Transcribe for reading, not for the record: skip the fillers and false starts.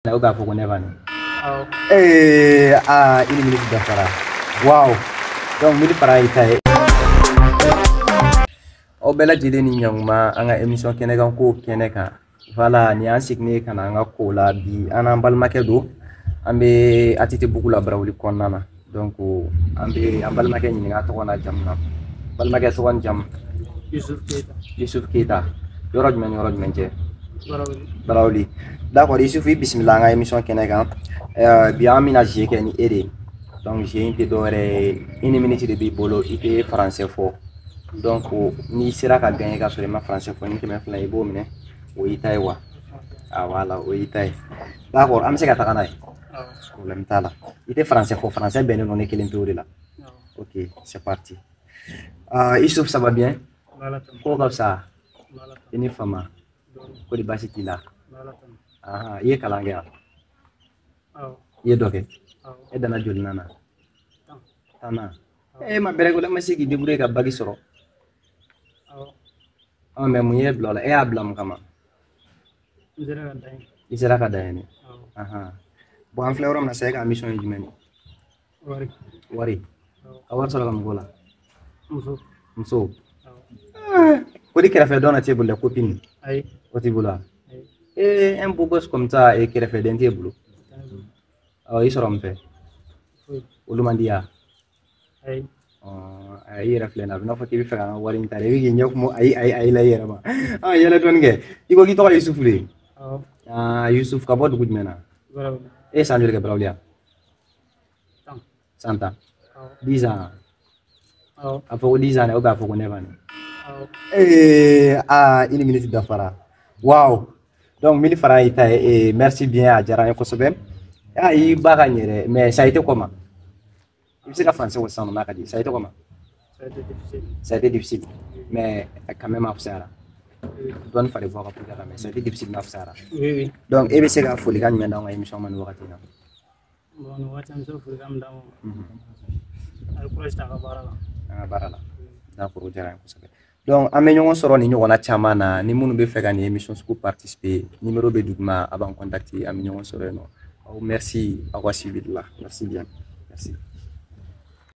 Na uga fo never ni. Oh. Ini minute dafara. Wow. Donc mili para ita. O bela jide ni nyangma anga emission kene kan ko kene kan. Voilà ni an signe kan anga ko la bi ana bal makedo ambe atite buku la brawli konnana. Donc ambe ambal make ni nga to na jamna. Bal make so wan jam Yusuf Keita. Yoroj men je. Brawli. D'accord, il suffit bismillah nga émission kenegan bien aménagé ken ere donc j'ai une d'ore une minute de bibolo ite français fo donc ni sera ka gagner ka seulement français fo ni kemen fla ibo mine o itai wa voilà o itai d'accord am se ka takana problème tala ite français fo français ben non ekelen théorie là OK c'est parti Youssouf ça va bien ko ka sa ini fama ko di basiti là iya kalange ya iya doke dana joli nana tana ma bere ko ma sigi debure ka bagi soro mais mu ye blola ablam kama izera ka dayani bo am fleurom na seka mission jumeni wari awar solo kam gola muso ko di kera fe dona table la copine ay ko tibula un beau gosse comme ça et qui refait d'un boulot. Ils seront faits. Ou le mandia. Il refait la vie. Il fait un warning. Il y a la yérama. Il y a la donne. Il faut qu'il t'aille Youssouf. Youssouf Kabot good mena. Et ça ne pas Santa. 10 ans. Après 10 ans, on va faire qu'on est venu. Une minute d'affaire. Wow. Donc, mille francs et merci bien à Djaran Kosobem. Il bagagnerait, mais ça a été comment? Il sait que français au sein de ma ça a été comment? Ça a été difficile, mais quand même à faire. Donne fallait voir pour dire, mais ça a été difficile à faire. Oui. Donc, et c'est la folie quand même dans l'émission Manouatina. Bon, nous avons fait le gamme dans le projet de Barala. D'accord, Djaran Kosobem. Donc amenyon soro ni ɲɔgɔn na caman na ni minnu bɛ fɛ ka ni émission sugu participer numéro bɛ duguma a b'an contacter amenyon soro yen nɔ merci aw ka suivi la merci bien merci